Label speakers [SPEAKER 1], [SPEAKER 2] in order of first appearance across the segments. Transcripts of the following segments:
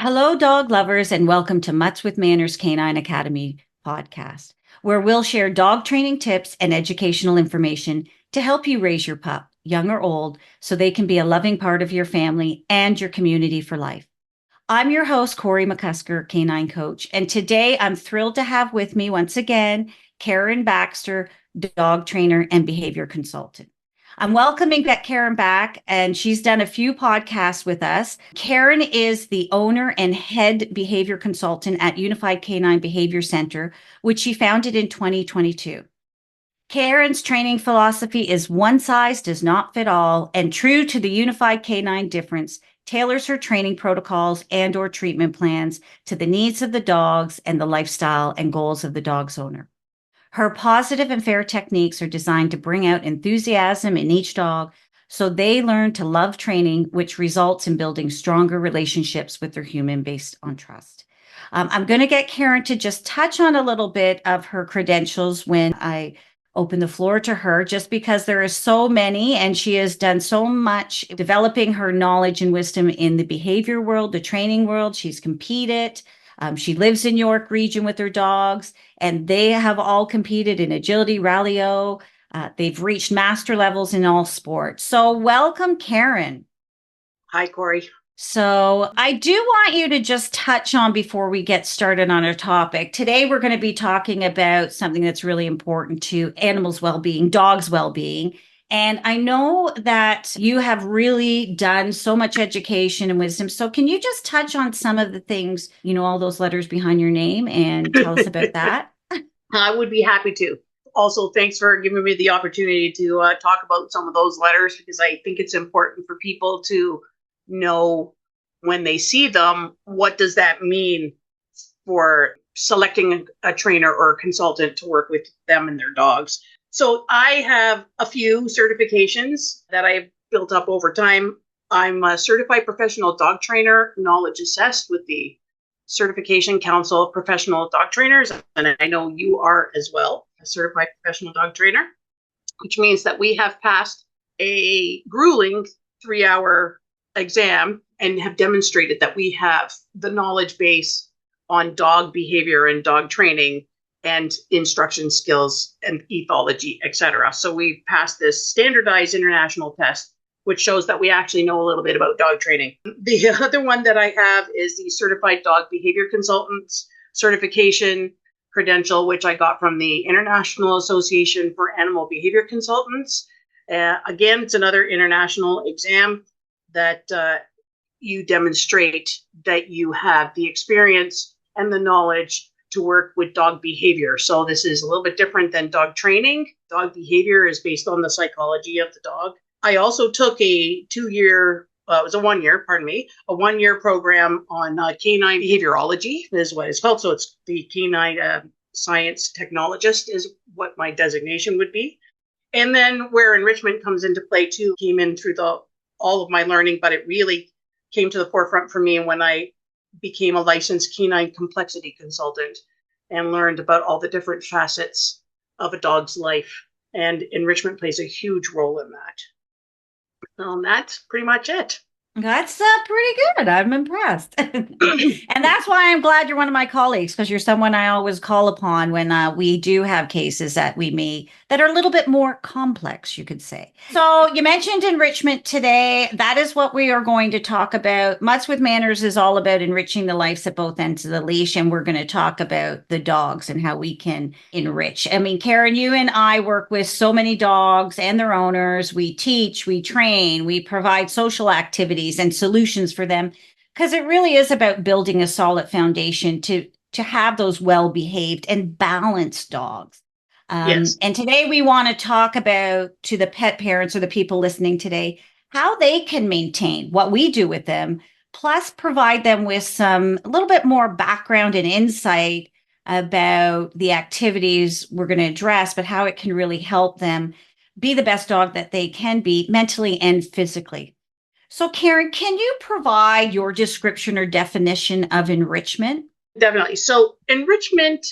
[SPEAKER 1] Hello, dog lovers, and welcome to Muttz with Mannerz Canine Academy Podcast, where we'll share dog training tips and educational information to help you raise your pup, young or old, so they can be a loving part of your family and your community for life. I'm your host, Corey McCusker, canine coach, and today I'm thrilled to have with me once again Karen Baxter, dog trainer and behavior consultant. I'm welcoming Karen back, and she's done a few podcasts with us. Karen is the owner and head behavior consultant at Unified Canine Behavior Center, which she founded in 2022. Karen's training philosophy is one size does not fit all, and true to the Unified Canine difference, tailors her training protocols and/or treatment plans to the needs of the dogs and the lifestyle and goals of the dog's owner. Her positive and fair techniques are designed to bring out enthusiasm in each dog so they learn to love training, which results in building stronger relationships with their human based on trust. I'm going to get Karen to just touch on a little bit of her credentials when I open the floor to her, just because there are so many and she has done so much developing her knowledge and wisdom in the behavior world, the training world. She's competed. She lives in York region with her dogs, and they have all competed in agility, rally-o. They've reached master levels in all sports. So welcome, Karen.
[SPEAKER 2] Hi, Corey.
[SPEAKER 1] So I do want you to just touch on before we get started on our topic. Today, we're going to be talking about something that's really important to animals' well-being, dogs' well-being. And I know that you have really done so much education and wisdom. So can you just touch on some of the things, all those letters behind your name, and tell us about that?
[SPEAKER 2] I would be happy to. Also, thanks for giving me the opportunity to talk about some of those letters, because I think it's important for people to know when they see them, what does that mean for selecting a trainer or a consultant to work with them and their dogs. So I have a few certifications that I've built up over time. I'm a certified professional dog trainer, knowledge assessed with the Certification Council of Professional Dog Trainers. And I know you are as well, a certified professional dog trainer, which means that we have passed a grueling 3-hour exam and have demonstrated that we have the knowledge base on dog behavior and dog training and instruction skills and ethology, etc. So we passed this standardized international test, which shows that we actually know a little bit about dog training. The other one that I have is the Certified Dog Behavior Consultants Certification credential, which I got from the International Association for Animal Behavior Consultants. Again, it's another international exam that you demonstrate that you have the experience and the knowledge to work with dog behavior. So this is a little bit different than dog training. Dog behavior is based on the psychology of the dog. I also took a 2-year, it was a 1-year, a 1-year program on canine behaviorology is what it's called. So it's the canine science technologist is what my designation would be. And then where enrichment comes into play too, came in through all of my learning, but it really came to the forefront for me when I became a licensed canine complexity consultant and learned about all the different facets of a dog's life. And enrichment plays a huge role in that. That's pretty much it.
[SPEAKER 1] That's pretty good. I'm impressed. And that's why I'm glad you're one of my colleagues, because you're someone I always call upon when we do have cases that we meet that are a little bit more complex, you could say. So you mentioned enrichment today. That is what we are going to talk about. Muttz with Mannerz is all about enriching the lives at both ends of the leash. And we're going to talk about the dogs and how we can enrich. I mean, Karen, you and I work with so many dogs and their owners. We teach, we train, we provide social activities and solutions for them, because it really is about building a solid foundation to have those well-behaved and balanced dogs.
[SPEAKER 2] Yes.
[SPEAKER 1] And today we want to talk about, to the pet parents or the people listening today, how they can maintain what we do with them, plus provide them with a little bit more background and insight about the activities we're going to address, but how it can really help them be the best dog that they can be mentally and physically. So, Karen, can you provide your description or definition of enrichment?
[SPEAKER 2] Definitely. So enrichment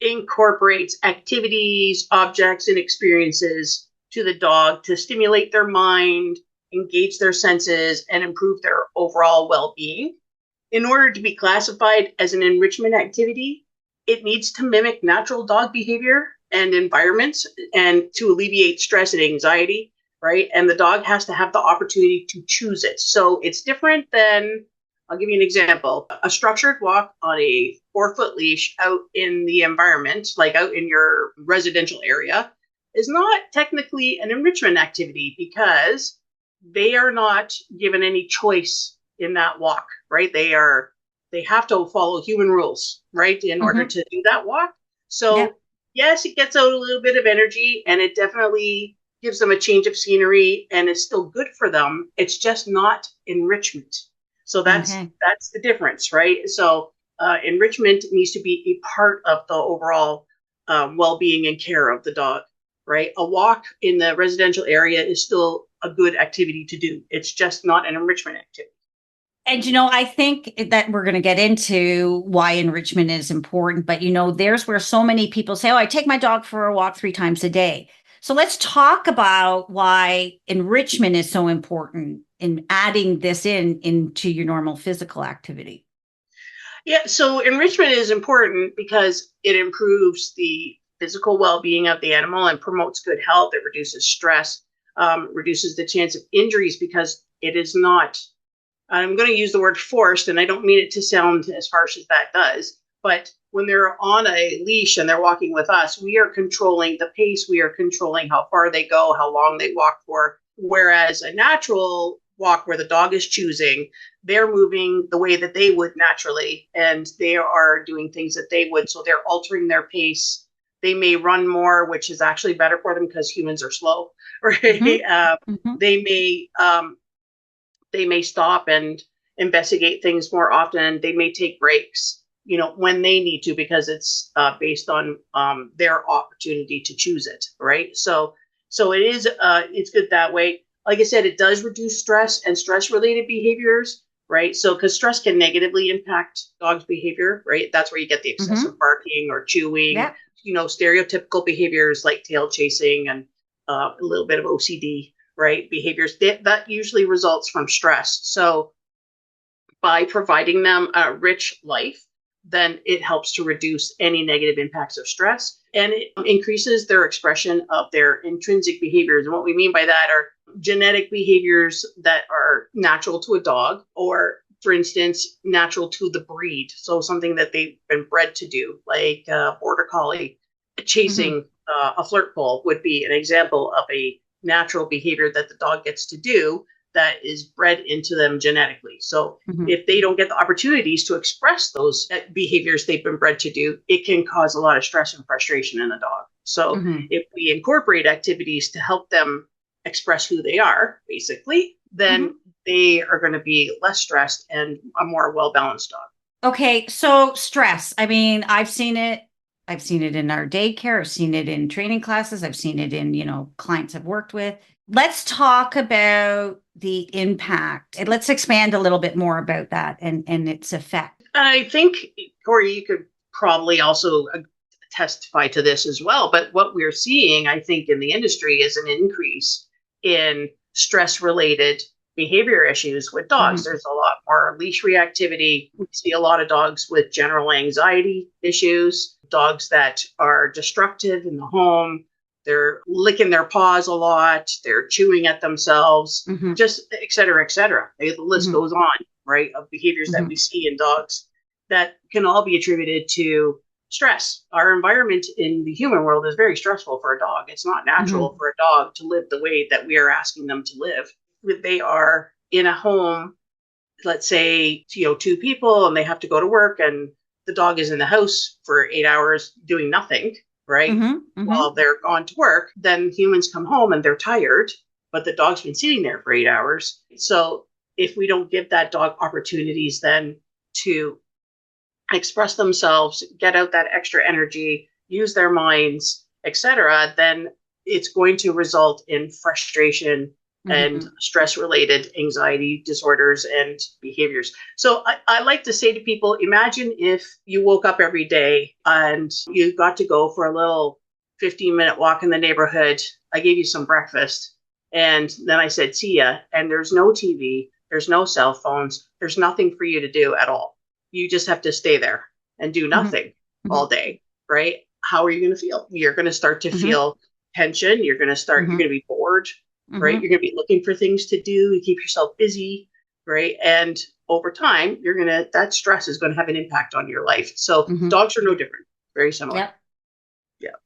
[SPEAKER 2] incorporates activities, objects, and experiences to the dog to stimulate their mind, engage their senses, and improve their overall well-being. in order to be classified as an enrichment activity, it needs to mimic natural dog behavior and environments and to alleviate stress and anxiety, right? And the dog has to have the opportunity to choose it. So it's different than, I'll give you an example, a structured walk on a 4-foot leash out in the environment, like out in your residential area, is not technically an enrichment activity because they are not given any choice in that walk, right? They have to follow human rules, right, in order to do that walk. So yes, it gets out a little bit of energy and it definitely gives them a change of scenery and it's still good for them. It's just not enrichment. So that's the difference, right? So enrichment needs to be a part of the overall well-being and care of the dog, right? A walk in the residential area is still a good activity to do. It's just not an enrichment activity.
[SPEAKER 1] And, I think that we're going to get into why enrichment is important. But, there's where so many people say, oh, I take my dog for a walk 3 times a day. So let's talk about why enrichment is so important in adding this into your normal physical activity.
[SPEAKER 2] Yeah, so enrichment is important because it improves the physical well-being of the animal and promotes good health. It reduces stress, reduces the chance of injuries because it is not, I'm going to use the word forced, and I don't mean it to sound as harsh as that does, but when they're on a leash and they're walking with us, we are controlling the pace, we are controlling how far they go, how long they walk for, whereas a natural walk where the dog is choosing, they're moving the way that they would naturally, and they are doing things that they would, so they're altering their pace. They may run more, which is actually better for them because humans are slow, right? They may stop and investigate things more often. They may take breaks, when they need to, because it's based on their opportunity to choose it, right? So it is, it's good that way. Like I said, it does reduce stress and stress-related behaviors, right? So because stress can negatively impact dogs' behavior, right? That's where you get the excessive barking or chewing, stereotypical behaviors like tail chasing and a little bit of OCD, right? Behaviors that usually results from stress. So by providing them a rich life, then it helps to reduce any negative impacts of stress, and it increases their expression of their intrinsic behaviors. And what we mean by that are genetic behaviors that are natural to a dog, or for instance, natural to the breed. So something that they've been bred to do, like border collie chasing a flirt pole would be an example of a natural behavior that the dog gets to do that is bred into them genetically. So if they don't get the opportunities to express those behaviors they've been bred to do, it can cause a lot of stress and frustration in the dog. So if we incorporate activities to help them express who they are, basically, then they are going to be less stressed and a more well-balanced dog.
[SPEAKER 1] Okay, so stress. I mean, I've seen it in our daycare. I've seen it in training classes. I've seen it in, clients I've worked with. Let's talk about the impact. And let's expand a little bit more about that and its effect.
[SPEAKER 2] I think, Corey, you could probably also testify to this as well. But what we're seeing, I think, in the industry is an increase in stress-related behavior issues with dogs. There's a lot more leash reactivity. We see a lot of dogs with general anxiety issues, dogs that are destructive in the home. They're licking their paws a lot. They're chewing at themselves, just et cetera, et cetera. The list goes on, right, of behaviors that we see in dogs that can all be attributed to stress. Our environment in the human world is very stressful for a dog. It's not natural for a dog to live the way that we are asking them to live. They are in a home, let's say, 2 people, and they have to go to work, and the dog is in the house for 8 hours doing nothing, right? While they're gone to work, then humans come home and they're tired, but the dog's been sitting there for 8 hours. So if we don't give that dog opportunities then to express themselves, get out that extra energy, use their minds, etc., then it's going to result in frustration and stress-related anxiety disorders and behaviors. So I like to say to people, imagine if you woke up every day and you got to go for a little 15-minute walk in the neighborhood. I gave you some breakfast, And then I said, see ya. And there's no TV, there's no cell phones, there's nothing for you to do at all. You just have to stay there and do nothing all day, right? How are you going to feel? You're going to start to feel tension. You're going to you're going to be bored, right? You're going to be looking for things to do to keep yourself busy, right? And over time, that stress is going to have an impact on your life. So dogs are no different, very similar.
[SPEAKER 1] Yep.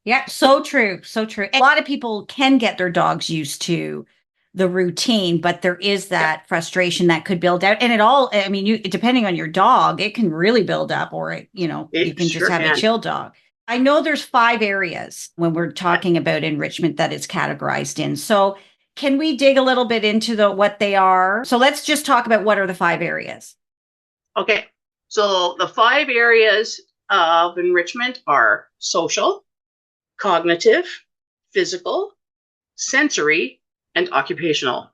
[SPEAKER 1] Yeah. So true. So true. A lot of people can get their dogs used to the routine, but there is that frustration that could build out. And depending on your dog, it can really build up, or you can just have a chill dog. I know there's 5 areas when we're talking about enrichment that it's categorized in. So can we dig a little bit into what they are? So let's just talk about what are the 5 areas.
[SPEAKER 2] Okay. So the 5 areas of enrichment are social, cognitive, physical, sensory, and occupational.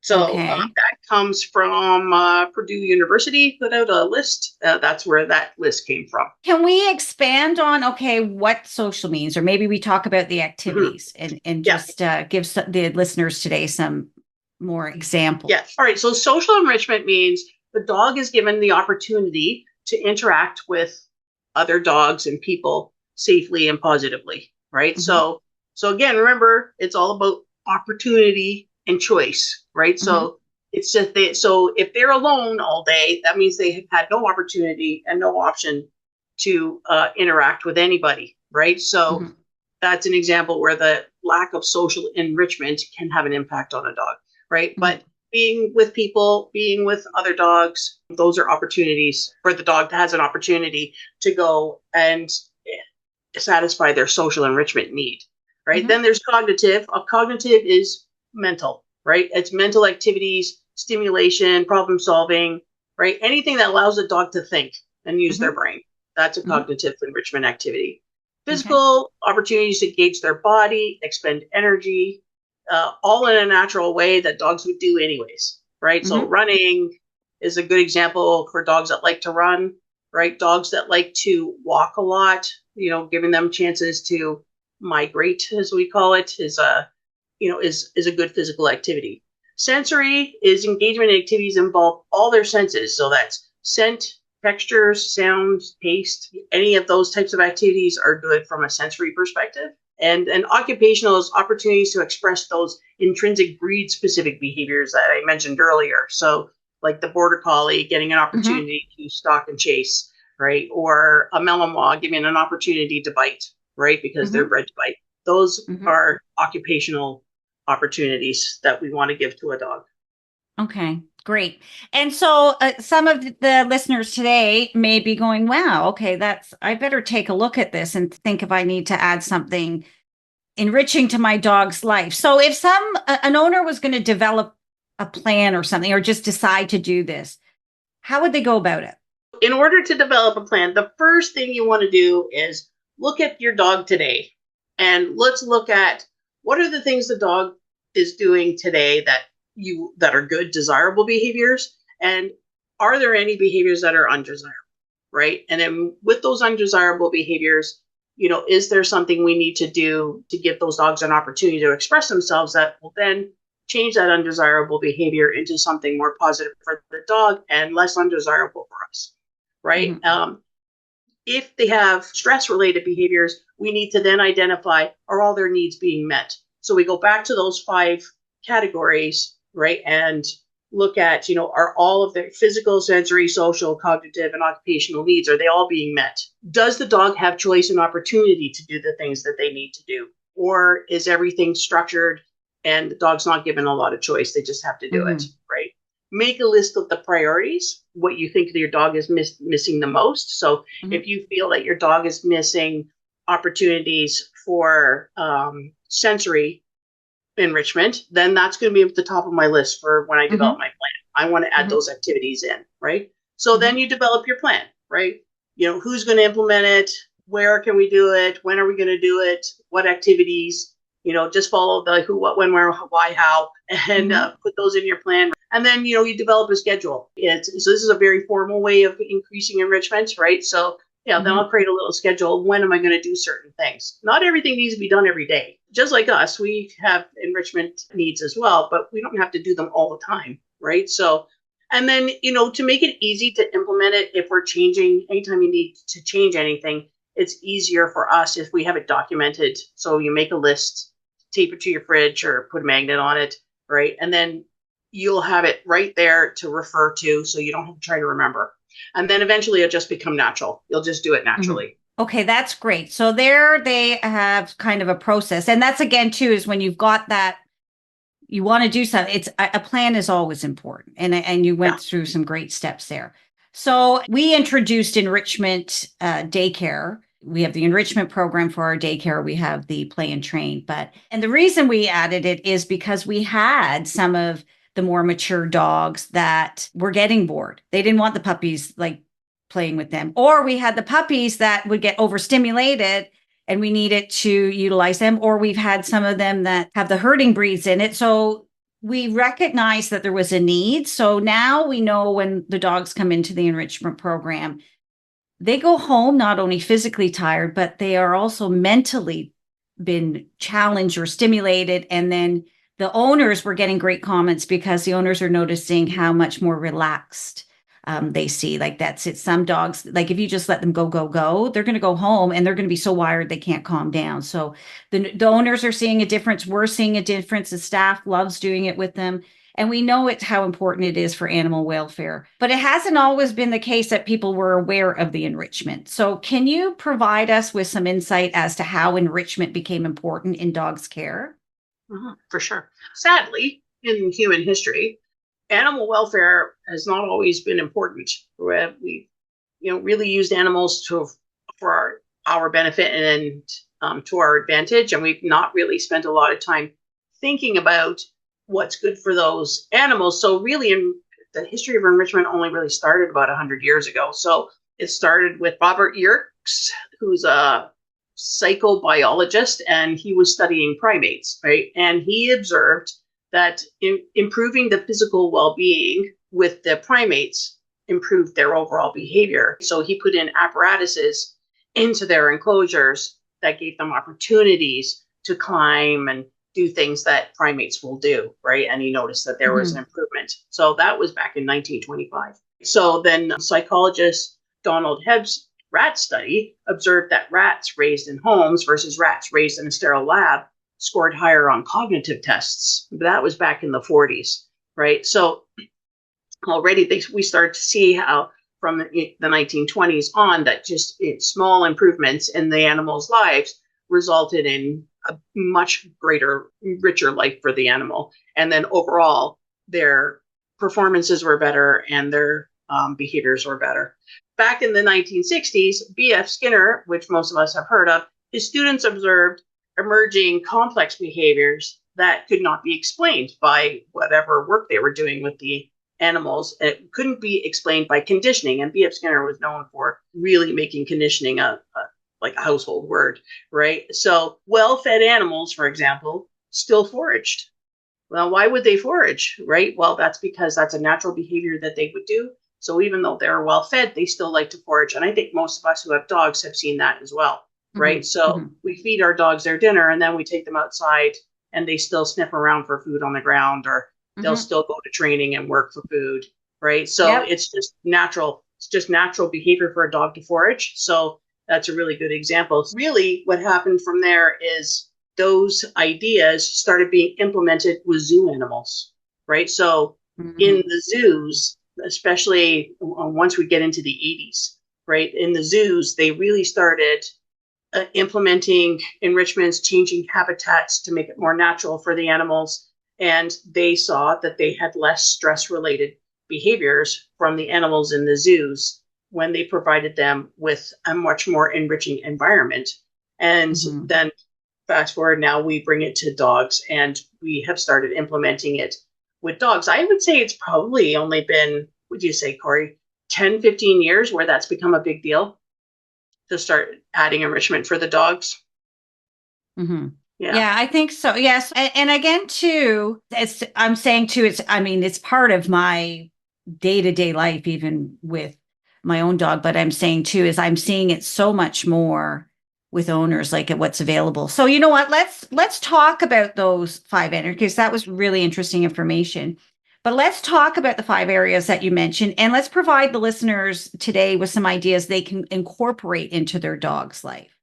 [SPEAKER 2] So that comes from Purdue University, put out a list. That's where that list came from.
[SPEAKER 1] Can we expand on, what social means? Or maybe we talk about the activities and just give the listeners today some more examples.
[SPEAKER 2] Yes. All right. So social enrichment means the dog is given the opportunity to interact with other dogs and people safely and positively, right? So again, remember, it's all about opportunity and choice, right? So it's just so if they're alone all day, that means they have had no opportunity and no option to interact with anybody, right? So that's an example where the lack of social enrichment can have an impact on a dog, right? But being with people, being with other dogs, those are opportunities for the dog that has an opportunity to go and satisfy their social enrichment need, right? Then there's cognitive. Cognitive is mental, right? It's mental activities, stimulation, problem solving, right? Anything that allows a dog to think and use their brain. That's a cognitive enrichment activity. Physical opportunities to engage their body, expend energy, all in a natural way that dogs would do anyways, right? So running is a good example for dogs that like to run, right? Dogs that like to walk a lot, giving them chances to migrate, as we call it, is a good physical activity. Sensory is engagement activities involve all their senses. So that's scent, textures, sounds, taste. Any of those types of activities are good from a sensory perspective. And occupational is opportunities to express those intrinsic breed-specific behaviors that I mentioned earlier. So like the border collie getting an opportunity to stalk and chase, right? Or a Malinois giving an opportunity to bite, right? Because they're bred to bite. Those are occupational opportunities that we want to give to a dog.
[SPEAKER 1] Okay, great. And so some of the listeners today may be going, wow, okay, I better take a look at this and think if I need to add something enriching to my dog's life. So if an owner was going to develop a plan or something, or just decide to do this, how would they go about it?
[SPEAKER 2] In order to develop a plan, the first thing you want to do is look at your dog today. And let's look at what are the things the dog is doing today that are good, desirable behaviors, and are there any behaviors that are undesirable, right? And then with those undesirable behaviors, is there something we need to do to give those dogs an opportunity to express themselves that will then change that undesirable behavior into something more positive for the dog and less undesirable for us, right? If they have stress-related behaviors, we need to then identify, are all their needs being met? So we go back to those 5 categories, right? And look at, are all of their physical, sensory, social, cognitive, and occupational needs, are they all being met? Does the dog have choice and opportunity to do the things that they need to do? Or is everything structured and the dog's not given a lot of choice? They just have to do it, right? Make a list of the priorities, what you think that your dog is missing the most. So if you feel that your dog is missing opportunities for sensory enrichment, then that's going to be at the top of my list for when I develop my plan. I want to add those activities in, right? So then you develop your plan, right? Who's going to implement it? Where can we do it? When are we going to do it? What activities? Just follow the who, what, when, where, why, how, and put those in your plan. And then, you develop a schedule. So this is a very formal way of increasing enrichment, right? So Yeah, then I'll create a little schedule. When am I going to do certain things? Not everything needs to be done every day. Just like us, we have enrichment needs as well, but we don't have to do them all the time, right? So, and then, to make it easy to implement it, if we're changing, anytime you need to change anything, it's easier for us if we have it documented. So you make a list, tape it to your fridge or put a magnet on it, right? And then you'll have it right there to refer to, so you don't have to try to remember. And then eventually it'll just become natural. You'll just do it naturally.
[SPEAKER 1] Okay, that's great. So there they have kind of a process. And that's again, too, is when you've got that, you want to do something, it's a plan is always important. And you went through some great steps there. So we introduced enrichment daycare. We have the enrichment program for our daycare. We have the play and train. And the reason we added it is because we had some of the more mature dogs that were getting bored. They didn't want the puppies like playing with them. Or we had the puppies that would get overstimulated and we needed to utilize them. Or we've had some of them that have the herding breeds in it. So we recognized that there was a need. So now we know when the dogs come into the enrichment program, they go home not only physically tired, but they are also mentally been challenged or stimulated. And then the owners were getting great comments because the owners are noticing how much more relaxed they see. Like that's it. Some dogs, like if you just let them go, they're going to go home and they're going to be so wired they can't calm down. So the owners are seeing a difference. We're seeing a difference. The staff loves doing it with them. And we know it's how important it is for animal welfare. But it hasn't always been the case that people were aware of the enrichment. So can you provide us with some insight as to how enrichment became important in dogs' care?
[SPEAKER 2] For sure. Sadly, in human history, animal welfare has not always been important. We, really used animals for our benefit and to our advantage, and we've not really spent a lot of time thinking about what's good for those animals. So really, in the history of enrichment, only really started about 100 years ago. So it started with Robert Yerkes, who's a psychobiologist, and he was studying primates, right? And he observed that improving the physical well-being with the primates improved their overall behavior. So he put in apparatuses into their enclosures that gave them opportunities to climb and do things that primates will do, right? And he noticed that there was an improvement. So that was back in 1925. So then psychologist Donald Hebb's rat study observed that rats raised in homes versus rats raised in a sterile lab scored higher on cognitive tests. That was back in the 40s, right? So already we start to see how from the 1920s on that just small improvements in the animals' lives resulted in a much greater, richer life for the animal. And then overall, their performances were better and their behaviors were better. Back in the 1960s, B.F. Skinner, which most of us have heard of, his students observed emerging complex behaviors that could not be explained by whatever work they were doing with the animals. It couldn't be explained by conditioning. And B.F. Skinner was known for really making conditioning a household word, right? So well-fed animals, for example, still foraged. Well, why would they forage, right? Well, that's because that's a natural behavior that they would do. So even though they're well-fed, they still like to forage. And I think most of us who have dogs have seen that as well, right? So we feed our dogs their dinner and then we take them outside and they still sniff around for food on the ground, or they'll still go to training and work for food, right? So it's just natural. It's just natural behavior for a dog to forage. So that's a really good example. Really, what happened from there is those ideas started being implemented with zoo animals, right? So in the zoos, especially once we get into the 80s, right? In the zoos, they really started implementing enrichments, changing habitats to make it more natural for the animals. And they saw that they had less stress-related behaviors from the animals in the zoos when they provided them with a much more enriching environment. And then fast forward now, we bring it to dogs and we have started implementing it with dogs. I would say it's probably only been, would you say, Corey, 10, 15 years where that's become a big deal to start adding enrichment for the dogs.
[SPEAKER 1] Yeah, I think so. Yes. And again, too, I'm saying too, it's part of my day-to-day life, even with my own dog, but I'm saying too, is I'm seeing it so much more with owners, like at what's available. So you know what, let's talk about those 5 areas, because that was really interesting information. But let's talk about the 5 areas that you mentioned, and let's provide the listeners today with some ideas they can incorporate into their dog's life.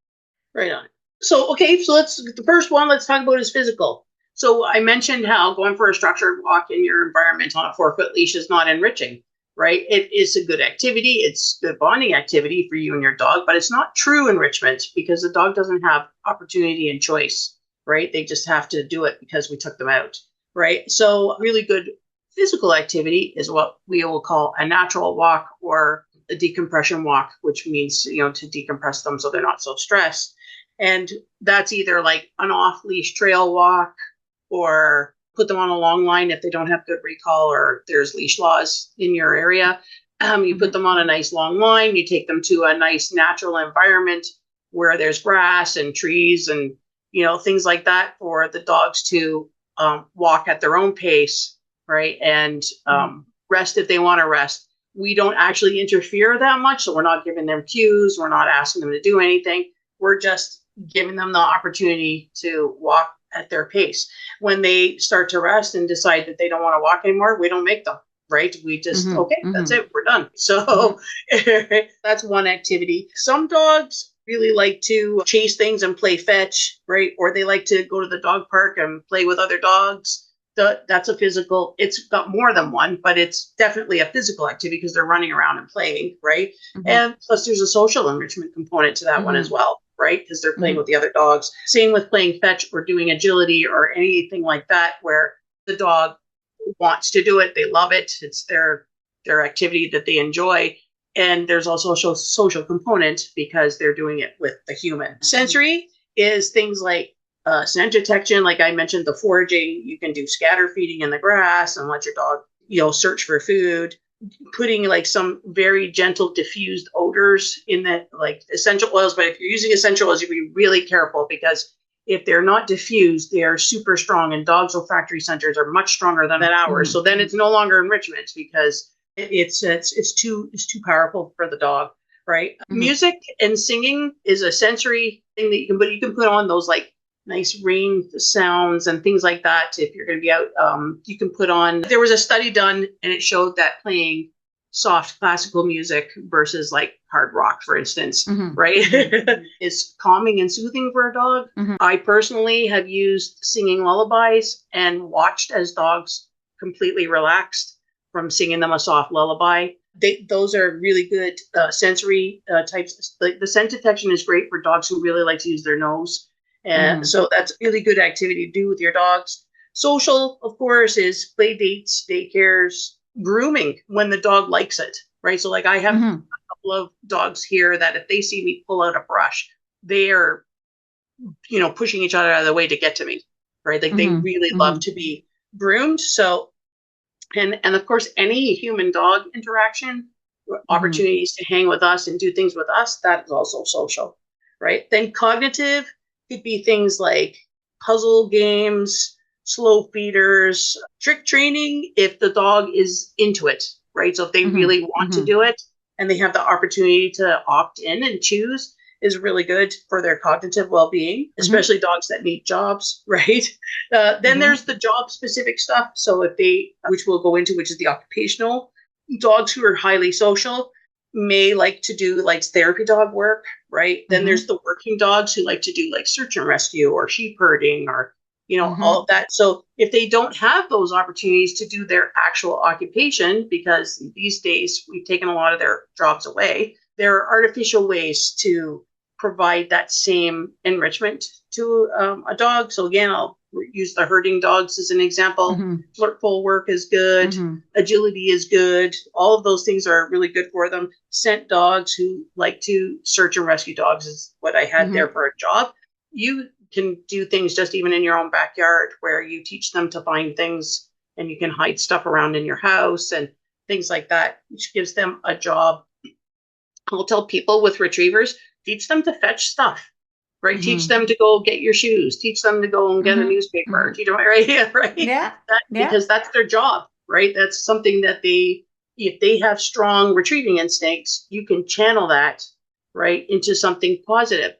[SPEAKER 2] Right on. So, okay, so the first one let's talk about is physical. So I mentioned how going for a structured walk in your environment on a 4-foot leash is not enriching, right? It is a good activity. It's good bonding activity for you and your dog, but it's not true enrichment because the dog doesn't have opportunity and choice, right? They just have to do it because we took them out, right? So really good physical activity is what we will call a natural walk or a decompression walk, which means, to decompress them so they're not so stressed. And that's either like an off-leash trail walk, or put them on a long line if they don't have good recall or there's leash laws in your area. You put them on a nice long line. You take them to a nice natural environment where there's grass and trees and, things like that for the dogs to walk at their own pace, right? And rest if they want to rest. We don't actually interfere that much. So we're not giving them cues. We're not asking them to do anything. We're just giving them the opportunity to walk at their pace. When they start to rest and decide that they don't want to walk anymore, we don't make them, right? We just, that's it, we're done. So that's one activity. Some dogs really like to chase things and play fetch, right? Or they like to go to the dog park and play with other dogs. That's a physical, it's got more than one, but it's definitely a physical activity because they're running around and playing, right? And plus there's a social enrichment component to that one as well, right? Because they're playing with the other dogs. Same with playing fetch or doing agility or anything like that, where the dog wants to do it. They love it. It's their activity that they enjoy. And there's also a social component because they're doing it with the human. Sensory is things like scent detection. Like I mentioned, the foraging. You can do scatter feeding in the grass and let your dog, search for food. Putting like some very gentle diffused odors in the like essential oils. But if you're using essential oils, you be really careful because if they're not diffused, they are super strong, and dogs' olfactory centers are much stronger than ours. So then it's no longer enrichment because it's too powerful for the dog, right? Music and singing is a sensory thing that you can put on those like nice rain sounds and things like that. If you're going to be out, you can put on, there was a study done and it showed that playing soft classical music versus like hard rock, for instance, right, is calming and soothing for a dog. I personally have used singing lullabies and watched as dogs completely relaxed from singing them a soft lullaby. Those are really good sensory types. Like the scent detection is great for dogs who really like to use their nose. And so that's a really good activity to do with your dogs. Social, of course, is play dates, daycares, grooming when the dog likes it, right? So like I have a couple of dogs here that if they see me pull out a brush, they are, pushing each other out of the way to get to me, right? Like they really love to be groomed. So, and of course, any human dog interaction, opportunities to hang with us and do things with us, that is also social, right? Then cognitive could be things like puzzle games, slow feeders, trick training if the dog is into it, right? So if they really want to do it and they have the opportunity to opt in and choose, is really good for their cognitive well-being, especially dogs that need jobs, right? Then there's the job specific stuff. So if which we'll go into, which is the occupational, dogs who are highly social may like to do like therapy dog work, right? Then there's the working dogs who like to do like search and rescue or sheep herding or, all of that. So if they don't have those opportunities to do their actual occupation, because these days we've taken a lot of their jobs away, there are artificial ways to provide that same enrichment to a dog. So again, I'll use the herding dogs as an example. Flirt pole work is good. Agility is good. All of those things are really good for them. Scent dogs who like to search and rescue dogs is what I had there for a job. You can do things just even in your own backyard where you teach them to find things and you can hide stuff around in your house and things like that, which gives them a job. I'll tell people with retrievers, teach them to fetch stuff, right? Teach them to go get your shoes. Teach them to go and get a newspaper. Right? Yeah, right. Because that's their job, right? That's something that they, if they have strong retrieving instincts, you can channel that, right, into something positive.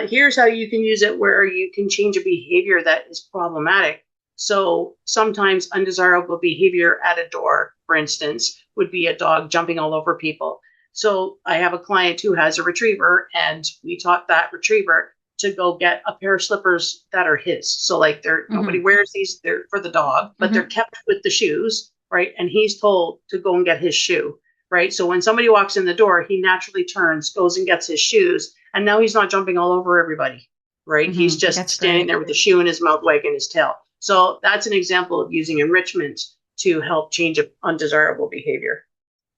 [SPEAKER 2] Here's how you can use it where you can change a behavior that is problematic. So sometimes undesirable behavior at a door, for instance, would be a dog jumping all over people. So I have a client who has a retriever, and we taught that retriever to go get a pair of slippers that are his. So like nobody wears these, they're for the dog, but they're kept with the shoes, right? And he's told to go and get his shoe, right? So when somebody walks in the door, he naturally turns, goes and gets his shoes, and now he's not jumping all over everybody, right? He's just standing there with the shoe in his mouth, wagging his tail. So that's an example of using enrichment to help change undesirable behavior.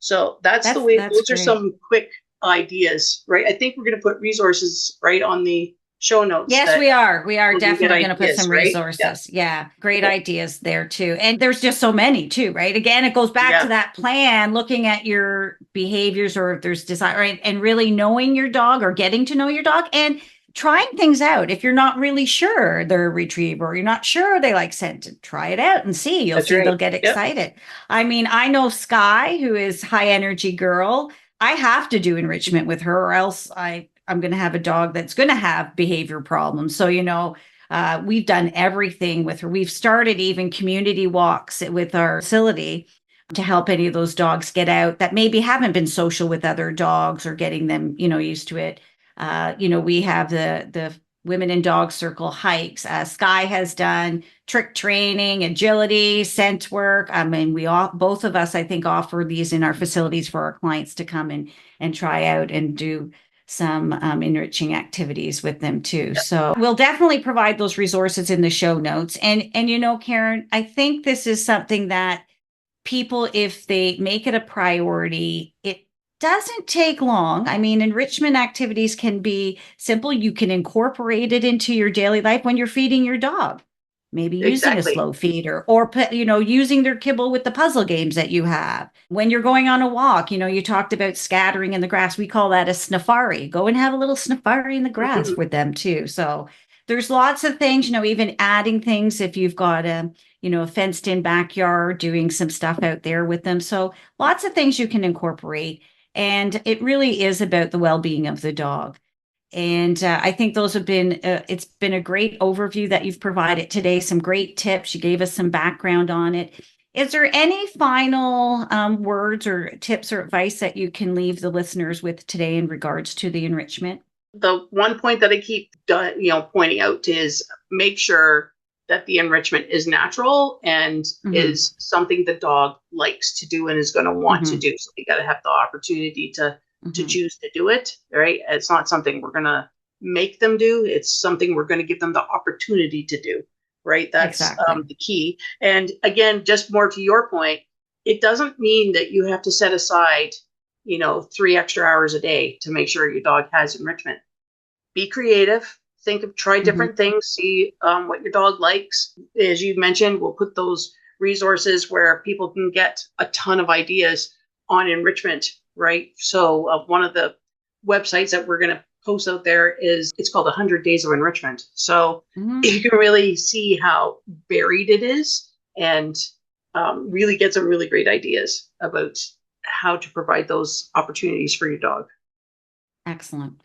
[SPEAKER 2] So that's the way. Those are some quick ideas, right? I think we're going to put resources right on the show notes.
[SPEAKER 1] Yes, we are. We are definitely going to put some resources. Right? Yeah. Great ideas there too. And there's just so many too, right? Again, it goes back to that plan, looking at your behaviors or if there's desire, right? And really knowing your dog or getting to know your dog and trying things out. If you're not really sure they're a retriever or you're not sure they like scent, try it out and see. You'll see they'll get excited. I mean, I know Sky, who is high energy girl. I have to do enrichment with her or else I'm going to have a dog that's going to have behavior problems. So, we've done everything with her. We've started even community walks with our facility to help any of those dogs get out that maybe haven't been social with other dogs or getting them, used to it. We have the Women in Dog Circle hikes. Sky has done trick training, agility, scent work. I mean, both of us, I think, offer these in our facilities for our clients to come and try out and do some enriching activities with them too. So we'll definitely provide those resources in the show notes. And Karen, I think this is something that people, if they make it a priority, it doesn't take long. I mean, enrichment activities can be simple. You can incorporate it into your daily life when you're feeding your dog. Maybe using a slow feeder or, using their kibble with the puzzle games that you have. When you're going on a walk, you talked about scattering in the grass. We call that a snuffari. Go and have a little snuffari in the grass with them too. So there's lots of things, even adding things if you've got a fenced in backyard, doing some stuff out there with them. So lots of things you can incorporate. And it really is about the well-being of the dog. And I think those have been, it's been a great overview that you've provided today, some great tips. You gave us some background on it. Is there any final words or tips or advice that you can leave the listeners with today in regards to the enrichment?
[SPEAKER 2] The one point that I keep, pointing out is make sure that the enrichment is natural and is something the dog likes to do and is going to want to do. So you got to have the opportunity to choose to do it, right? It's not something we're going to make them do. It's something we're going to give them the opportunity to do, right? That's the key. And again, just more to your point, it doesn't mean that you have to set aside, 3 extra hours a day to make sure your dog has enrichment. Be creative. Try different things, see what your dog likes. As you mentioned, we'll put those resources where people can get a ton of ideas on enrichment, right? So one of the websites that we're going to post out there it's called 100 Days of Enrichment. So you can really see how varied it is and really get some really great ideas about how to provide those opportunities for your dog.
[SPEAKER 1] Excellent.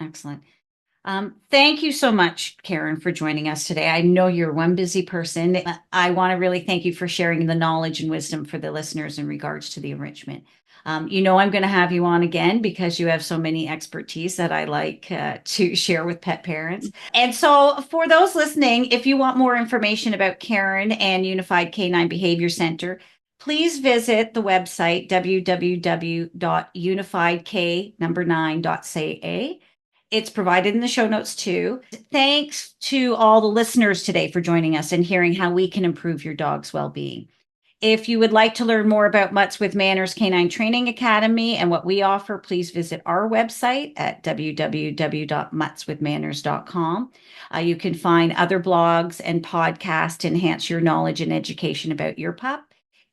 [SPEAKER 1] Thank you so much, Karen, for joining us today. I know you're one busy person. I want to really thank you for sharing the knowledge and wisdom for the listeners in regards to the enrichment. I'm going to have you on again because you have so many expertise that I like to share with pet parents. And so for those listening, if you want more information about Karen and Unified Canine Behavior Center, please visit the website www.unifiedk9.ca. It's provided in the show notes too. Thanks to all the listeners today for joining us and hearing how we can improve your dog's well-being. If you would like to learn more about Muttz with Mannerz Canine Training Academy and what we offer, please visit our website at www.muttzwithmanners.com. You can find other blogs and podcasts to enhance your knowledge and education about your pup.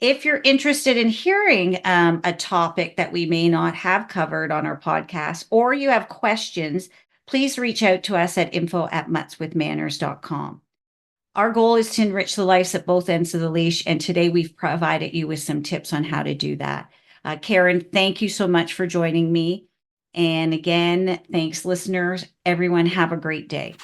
[SPEAKER 1] If you're interested in hearing a topic that we may not have covered on our podcast, or you have questions, please reach out to us at info@muttzwithmanners.com. Our goal is to enrich the lives at both ends of the leash, and today we've provided you with some tips on how to do that. Karen, thank you so much for joining me. And again, thanks, listeners. Everyone, have a great day.